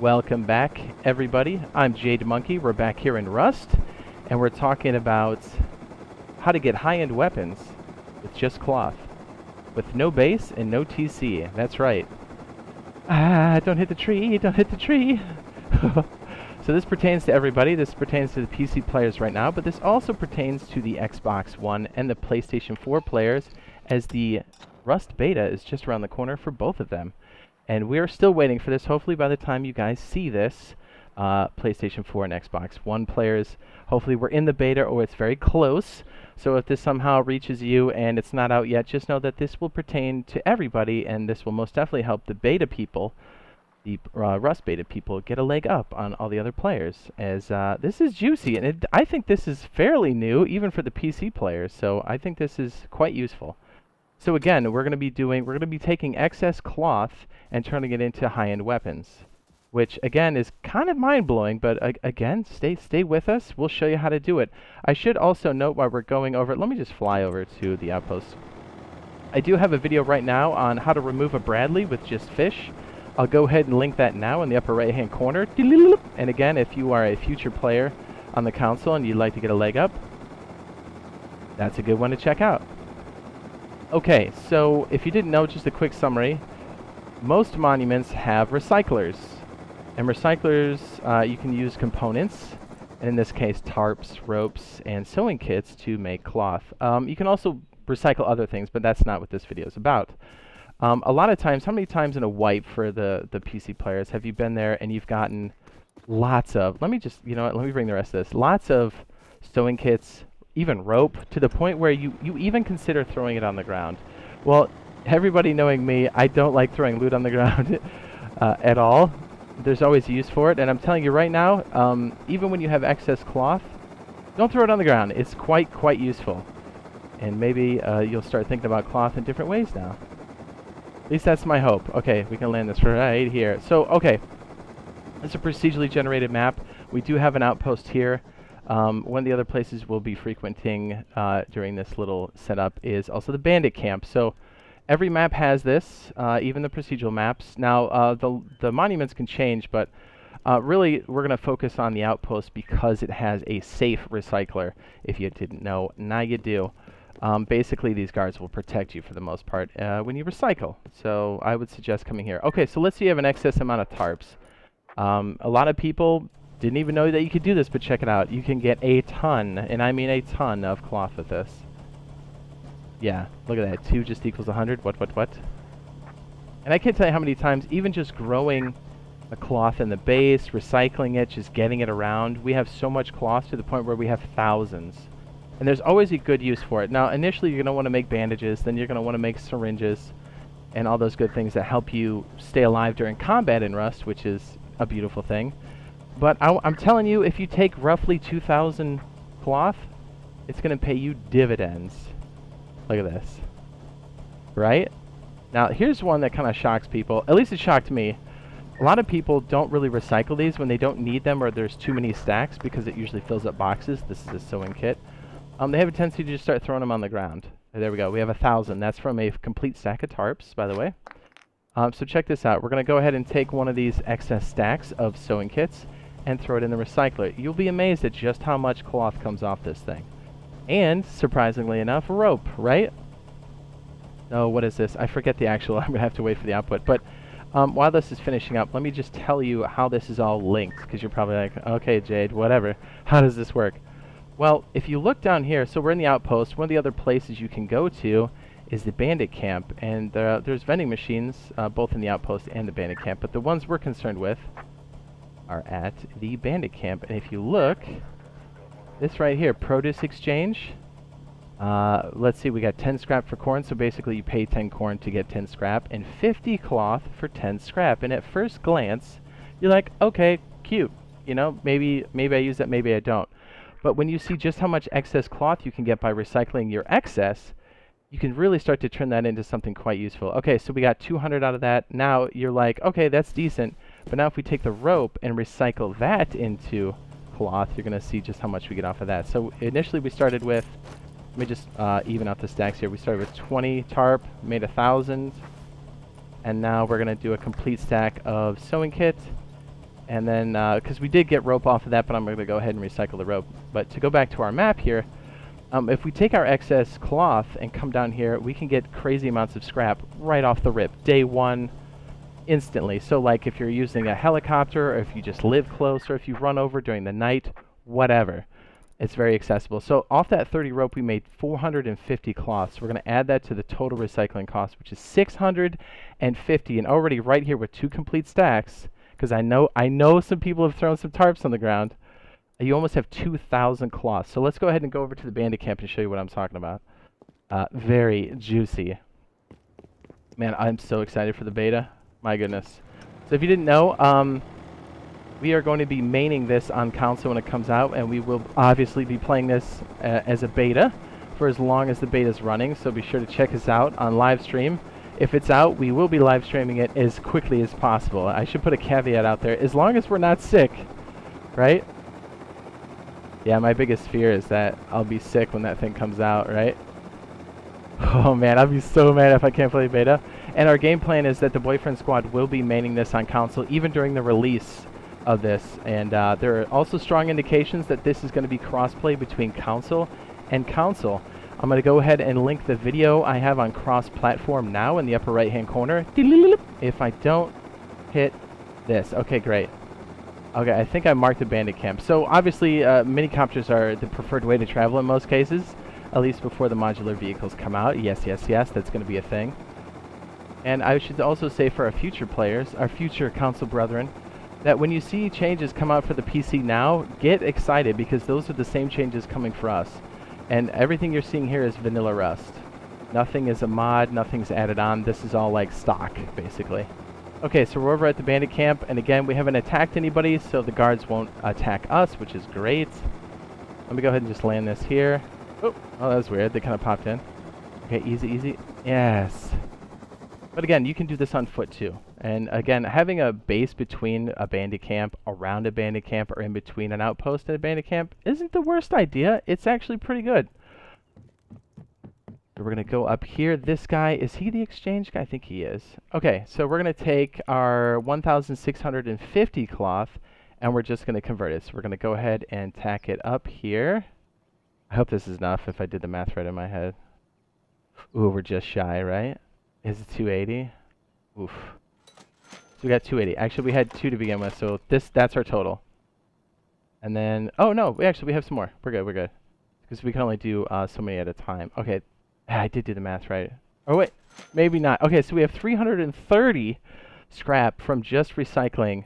Welcome back, everybody. I'm Jade Monkey. We're back here in Rust, and we're talking about how to get high-end weapons with just cloth, with no base and no TC. That's right. Ah, don't hit the tree, don't hit the tree. So this pertains to everybody. This pertains to the PC players right now, but this also pertains to the Xbox One and the PlayStation 4 players, as the Rust beta is just around the corner for both of them. And we're still waiting for this. Hopefully by the time you guys see this, PlayStation 4 and Xbox One players, hopefully we're in the beta or it's very close. So if this somehow reaches you and it's not out yet, just know that this will pertain to everybody, and this will most definitely help the beta people, the Rust beta people, get a leg up on all the other players, as this is juicy, and I think this is fairly new, even for the PC players, so I think this is quite useful. So again, we're going to be taking excess cloth and turning it into high-end weapons, which again is kind of mind-blowing, but again, stay with us. We'll show you how to do it. I should also note while we're going over it, let me just fly over to the Outpost. I do have a video right now on how to remove a Bradley with just fish. I'll go ahead and link that now in the upper right-hand corner. And again, if you are a future player on the console and you'd like to get a leg up, that's a good one to check out. Okay, so if you didn't know, just a quick summary. Most monuments have recyclers. And recyclers, you can use components, and in this case tarps, ropes, and sewing kits to make cloth. You can also recycle other things, but that's not what this video is about. A lot of times, how many times in a wipe for the PC players have you been there and you've gotten lots of, let me bring the rest of this, lots of sewing kits, even rope, to the point where you even consider throwing it on the ground. Well, everybody knowing me, I don't like throwing loot on the ground at all. There's always a use for it, and I'm telling you right now, even when you have excess cloth, don't throw it on the ground. It's quite useful. And maybe you'll start thinking about cloth in different ways now. At least that's my hope. Okay, we can land this right here. So, okay, it's a procedurally generated map. We do have an outpost here. One of the other places we'll be frequenting during this little setup is also the Bandit Camp. So every map has this, even the procedural maps. Now, the monuments can change, but really we're going to focus on the outpost because it has a safe recycler. If you didn't know, now you do. Basically, these guards will protect you for the most part when you recycle. So I would suggest coming here. Okay, so let's say you have an excess amount of tarps. A lot of people didn't even know that you could do this, but check it out. You can get a ton, and I mean a ton, of cloth with this. Yeah, look at that. 2 just equals 100. What? And I can't tell you how many times, even just growing the cloth in the base, recycling it, just getting it around, we have so much cloth to the point where we have thousands. And there's always a good use for it. Now, initially, you're going to want to make bandages, then you're going to want to make syringes, and all those good things that help you stay alive during combat in Rust, which is a beautiful thing. But I'm telling you, if you take roughly 2,000 cloth, it's going to pay you dividends. Look at this. Right? Now, here's one that kind of shocks people. At least it shocked me. A lot of people don't really recycle these when they don't need them or there's too many stacks, because it usually fills up boxes. This is a sewing kit. They have a tendency to just start throwing them on the ground. There we go. We have 1,000. That's from a complete stack of tarps, by the way. So check this out. We're going to go ahead and take one of these excess stacks of sewing kits and throw it in the recycler. You'll be amazed at just how much cloth comes off this thing. And, surprisingly enough, rope, right? Oh, what is this? I forget the actual, I'm going to have to wait for the output. But while this is finishing up, let me just tell you how this is all linked, because you're probably like, okay, Jade, whatever. How does this work? Well, if you look down here, so we're in the outpost. One of the other places you can go to is the Bandit Camp, and there's vending machines both in the outpost and the Bandit Camp, but the ones we're concerned with are at the Bandit Camp. And if you look, this right here, produce exchange, let's see, we got 10 scrap for corn, so basically you pay 10 corn to get 10 scrap, and 50 cloth for 10 scrap. And at first glance, you're like, okay, cute, you know, maybe I use that, maybe I don't. But when you see just how much excess cloth you can get by recycling your excess, you can really start to turn that into something quite useful. Okay, so we got 200 out of that. Now you're like, okay, that's decent. But now if we take the rope and recycle that into cloth, you're going to see just how much we get off of that. So initially we started with, let me just even out the stacks here. We started with 20 tarp, made 1,000. And now we're going to do a complete stack of sewing kit. And then, because we did get rope off of that, but I'm going to go ahead and recycle the rope. But to go back to our map here, if we take our excess cloth and come down here, we can get crazy amounts of scrap right off the rip. Day one, instantly. So like if you're using a helicopter, or if you just live close, or if you run over during the night, whatever. It's very accessible. So off that 30 rope, we made 450 cloth. So we're going to add that to the total recycling cost, which is 650. And already right here with 2 complete stacks, because I know some people have thrown some tarps on the ground, you almost have 2,000 cloth. So let's go ahead and go over to the Bandit Camp and show you what I'm talking about. Very juicy. Man, I'm so excited for the beta. My goodness. So if you didn't know, we are going to be maining this on console when it comes out, and we will obviously be playing this as a beta for as long as the beta is running. So be sure to check us out on live stream. If it's out, we will be live streaming it as quickly as possible. I should put a caveat out there, as long as we're not sick, right? Yeah, my biggest fear is that I'll be sick when that thing comes out, right? Oh man, I'll be so mad if I can't play beta. And our game plan is that the Boyfriend Squad will be maining this on console even during the release of this. And there are also strong indications that this is going to be crossplay between console and console. I'm going to go ahead and link the video I have on cross-platform now in the upper right-hand corner. If I don't hit this. Okay, great. Okay, I think I marked the Bandit Camp. So obviously, minicopters are the preferred way to travel in most cases, at least before the modular vehicles come out. Yes, yes, yes, that's going to be a thing. And I should also say for our future players, our future console brethren, that when you see changes come out for the PC now, get excited, because those are the same changes coming for us. And everything you're seeing here is vanilla Rust. Nothing is a mod, nothing's added on. This is all like stock, basically. Okay, so we're over at the Bandit Camp, and again, we haven't attacked anybody, so the guards won't attack us, which is great. Let me go ahead and just land this here. Oh, that was weird. They kind of popped in. Okay, easy, easy. Yes. But again, you can do this on foot too. And again, having a base between a Bandit Camp, around a Bandit Camp, or in between an outpost and a Bandit Camp isn't the worst idea. It's actually pretty good. We're going to go up here. This guy, is he the exchange guy? I think he is. Okay, so we're going to take our 1,650 cloth, and we're just going to convert it. So we're going to go ahead and tack it up here. I hope this is enough if I did the math right in my head. Ooh, we're just shy, right? Is it 280? Oof. So we got 280. Actually, we had 2 to begin with, so that's our total. And then, oh no, we have some more. We're good. Because we can only do so many at a time. Okay. I did do the math right. Oh wait, maybe not. Okay, so we have 330 scrap from just recycling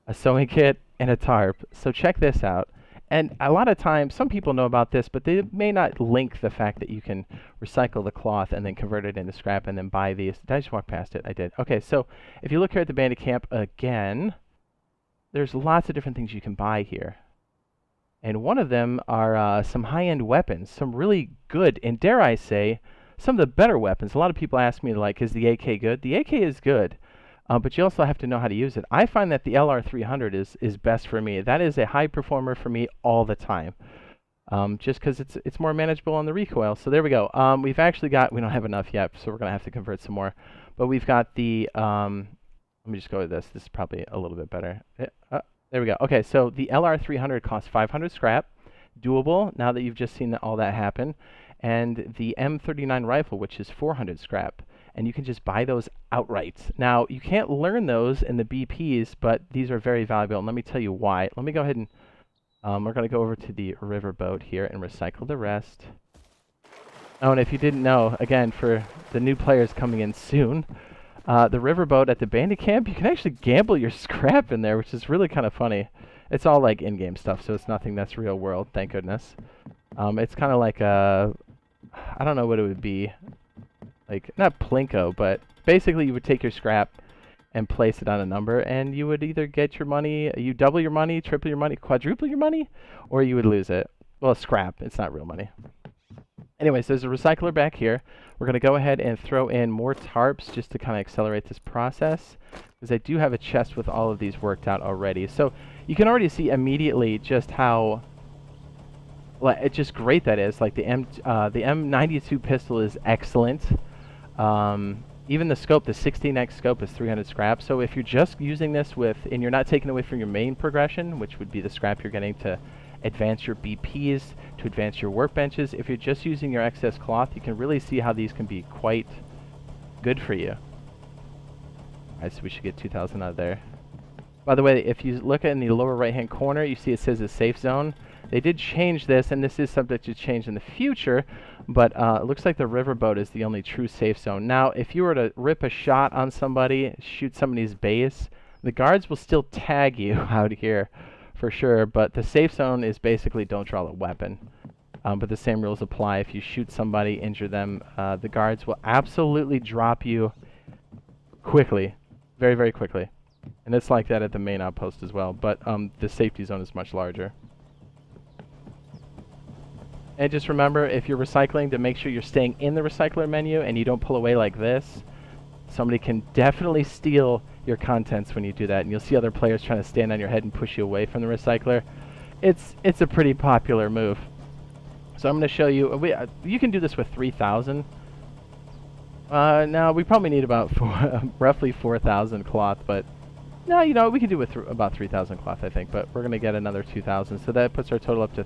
a sewing kit and a tarp. So check this out. And a lot of times, some people know about this, but they may not link the fact that you can recycle the cloth and then convert it into scrap and then buy these. Did I just walk past it? I did. Okay, so if you look here at the Bandit Camp again, there's lots of different things you can buy here. And one of them are some high-end weapons, some really good, and dare I say, some of the better weapons. A lot of people ask me, like, is the AK good? The AK is good, but you also have to know how to use it. I find that the LR300 is best for me. That is a high performer for me all the time, just because it's more manageable on the recoil. So there we go. We've actually got, we don't have enough yet, so we're going to have to convert some more. But we've got the, let me just go with this. This is probably a little bit better. There we go. Okay, so the LR300 costs 500 scrap, doable now that you've just seen all that happen, and the M39 rifle, which is 400 scrap, and you can just buy those outright. Now, you can't learn those in the BPs, but these are very valuable, and let me tell you why. Let me go ahead and, we're going to go over to the riverboat here and recycle the rest. Oh, and if you didn't know, again, for the new players coming in soon, the riverboat at the Bandit Camp, you can actually gamble your scrap in there, which is really kind of funny. It's all like in-game stuff, so it's nothing that's real world, thank goodness. It's kind of like a, I don't know what it would be, like, not Plinko, but basically you would take your scrap and place it on a number, and you would either get your money, you double your money, triple your money, quadruple your money, or you would lose it. Well, scrap, it's not real money. Anyways, there's a recycler back here. We're going to go ahead and throw in more tarps just to kind of accelerate this process, because I do have a chest with all of these worked out already. So you can already see immediately just how, well, it's just great that is. Like the M92 pistol is excellent. Even the scope, the 16x scope is 300 scrap. So if you're just using this with, and you're not taking away from your main progression, which would be the scrap you're getting to advance your BPs, to advance your workbenches, if you're just using your excess cloth, you can really see how these can be quite good for you. Alright, so we should get 2,000 out of there. By the way, if you look in the lower right hand corner, you see it says a safe zone. They did change this, and this is subject to change in the future, but it looks like the riverboat is the only true safe zone. Now, if you were to rip a shot on somebody, shoot somebody's base, the guards will still tag you out here for sure, but the safe zone is basically don't draw the weapon. But the same rules apply. If you shoot somebody, injure them, the guards will absolutely drop you quickly, very, very quickly. And it's like that at the main outpost as well, but the safety zone is much larger. And just remember, if you're recycling, to make sure you're staying in the recycler menu and you don't pull away like this. Somebody can definitely steal your contents when you do that, and you'll see other players trying to stand on your head and push you away from the recycler. It's a pretty popular move. So I'm going to show you, you can do this with 3,000. Now we probably need about roughly 4,000 cloth, but no, you know, we can do with about 3,000 cloth, I think, but we're going to get another 2,000, so that puts our total up to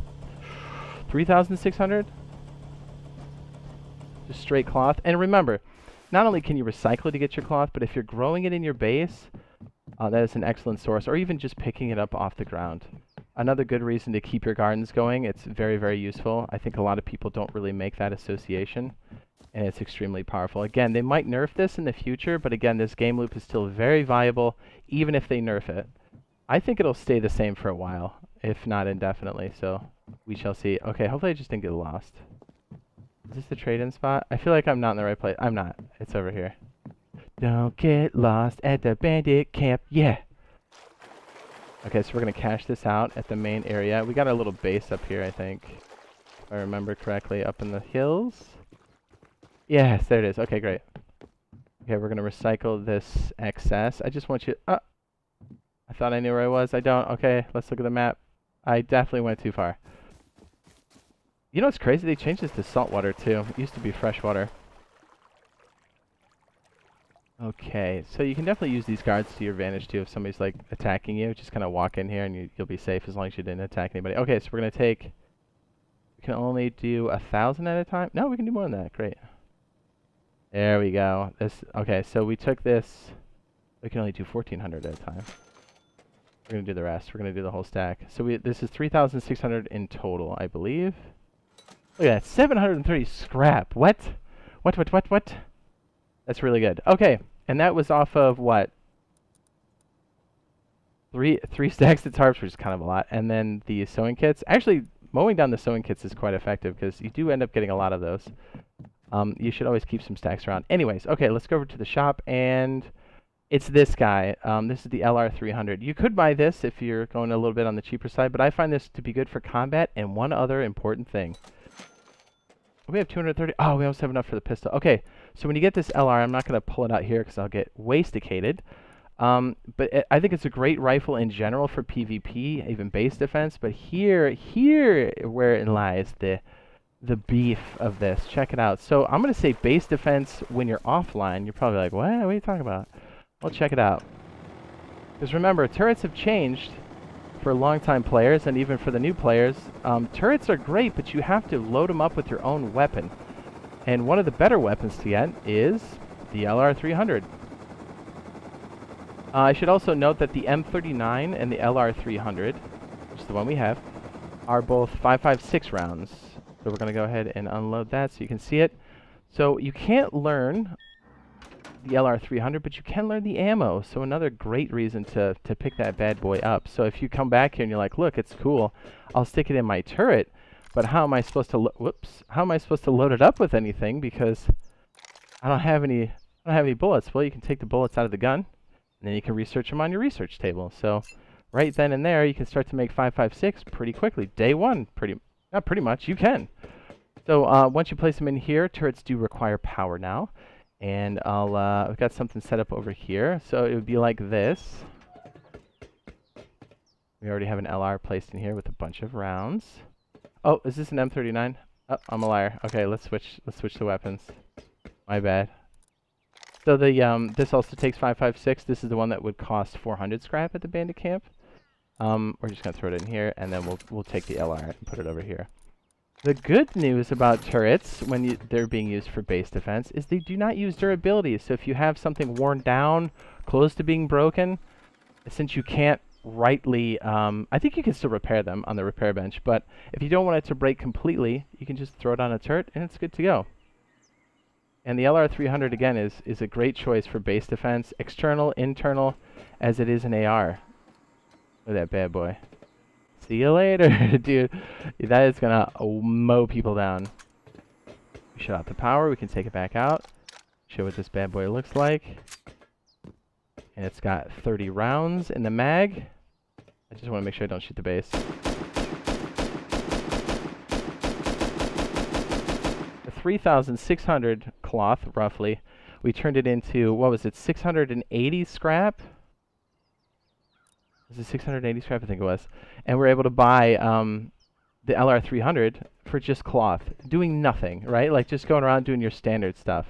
3,600. Just straight cloth. And remember, not only can you recycle to get your cloth, but if you're growing it in your base, that is an excellent source, or even just picking it up off the ground. Another good reason to keep your gardens going. It's very, very useful. I think a lot of people don't really make that association, and it's extremely powerful. Again, they might nerf this in the future, but again, this game loop is still very viable, even if they nerf it. I think it'll stay the same for a while, if not indefinitely, so we shall see. Okay, hopefully I just didn't get lost. Is this the trade-in spot? I feel like I'm not in the right place. I'm not. It's over here. Don't get lost at the Bandit Camp. Yeah! Okay, so we're going to cash this out at the main area. We got a little base up here, I think. If I remember correctly, up in the hills. Yes, there it is. Okay, great. Okay, we're going to recycle this excess. I just want you... I thought I knew where I was. I don't. Okay, let's look at the map. I definitely went too far. You know what's crazy? They changed this to saltwater, too. It used to be freshwater. Okay, so you can definitely use these guards to your advantage, too, if somebody's, like, attacking you. Just kind of walk in here, and you'll be safe as long as you didn't attack anybody. Okay, so we're going to take... We can only do 1,000 at a time? No, we can do more than that. Great. There we go. Okay, so we took this... We can only do 1,400 at a time. We're going to do the rest. We're going to do the whole stack. So this is 3,600 in total, I believe. Look at that, 730 scrap. What? What? That's really good. Okay, and that was off of what? Three stacks of tarps, which is kind of a lot, and then the sewing kits. Actually, mowing down the sewing kits is quite effective because you do end up getting a lot of those. You should always keep some stacks around. Anyways, okay, let's go over to the shop, and it's this guy. This is the LR300. You could buy this if you're going a little bit on the cheaper side, but I find this to be good for combat, and one other important thing. We have 230. Oh, we almost have enough for the pistol. Okay, so when you get this LR, I'm not going to pull it out here because I'll get wasticated. But I think it's a great rifle in general for PvP, even base defense. But here where it lies the beef of this. Check it out. So I'm going to say base defense when you're offline. You're probably like, what are you talking about? Well, check it out. Because remember, turrets have changed for longtime players and even for the new players. Turrets are great, but you have to load them up with your own weapon. And one of the better weapons to get is the LR300. I should also note that the M39 and the LR300, which is the one we have, are both 5.56 rounds. So we're going to go ahead and unload that so you can see it. So you can't learn the LR300, but you can learn the ammo. So another great reason to pick that bad boy up. So if you come back here and you're like, look, it's cool, I'll stick it in my turret, but how am I supposed to how am I supposed to load it up with anything because I don't have any bullets? Well, you can take the bullets out of the gun and then you can research them on your research table. So right then and there you can start to make 5.56 pretty quickly. Day one, not pretty much, you can. So once you place them in here, turrets do require power now. And I've got something set up over here. So it would be like this. We already have an LR placed in here with a bunch of rounds. Oh, is this an M39? Oh, I'm a liar. Okay, let's switch the weapons. My bad. So the this also takes 556. This is the one that would cost 400 scrap at the Bandit Camp. We're just gonna throw it in here, and then we'll take the LR and put it over here. The good news about turrets, when they're being used for base defense, is they do not use durability. So if you have something worn down, close to being broken, since you can't rightly, I think you can still repair them on the repair bench, but if you don't want it to break completely, you can just throw it on a turret and it's good to go. And the LR300 again is a great choice for base defense, external, internal, as it is an AR. Look at that bad boy. See you later, dude. That is gonna mow people down. We shut out the power. We can take it back out. Show what this bad boy looks like. And it's got 30 rounds in the mag. I just want to make sure I don't shoot the base. The 3,600 cloth, roughly, we turned it into, what was it, 680 scrap? Was it 680 scrap? I think it was. And we're able to buy the LR300 for just cloth, doing nothing, right? Like just going around doing your standard stuff.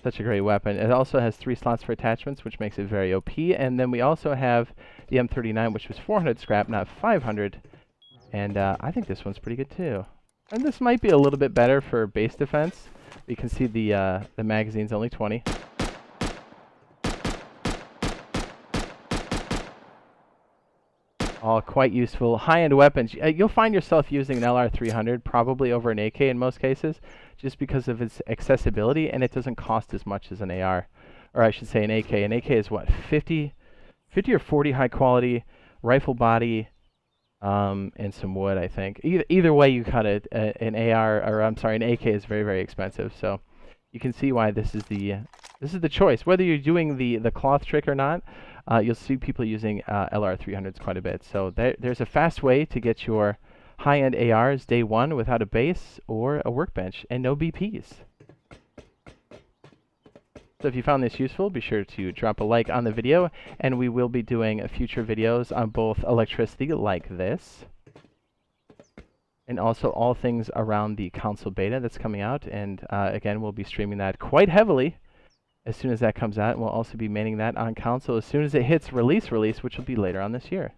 Such a great weapon. It also has 3 slots for attachments, which makes it very OP. And then we also have the M39, which was 400 scrap, not 500. And I think this one's pretty good too. And this might be a little bit better for base defense. You can see the magazine's only 20. All quite useful. High-end weapons. You'll find yourself using an LR300 probably over an AK in most cases, just because of its accessibility, and it doesn't cost as much as an AR. Or I should say an AK. An AK is what, 50 or 40 high quality, rifle body, and some wood, I think. Either way you cut it, an AR, or I'm sorry, an AK is very, very expensive. So you can see why this is the choice. Whether you're doing the cloth trick or not, you'll see people using LR300s quite a bit. So there's a fast way to get your high-end ARs day one without a base or a workbench and no BPs. So if you found this useful, be sure to drop a like on the video, and we will be doing future videos on both electricity like this, and also all things around the console beta that's coming out. And again, we'll be streaming that quite heavily as soon as that comes out. We'll also be manning that on console as soon as it hits release, which will be later on this year.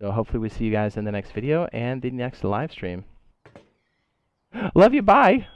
So hopefully we see you guys in the next video and the next live stream. Love you, bye!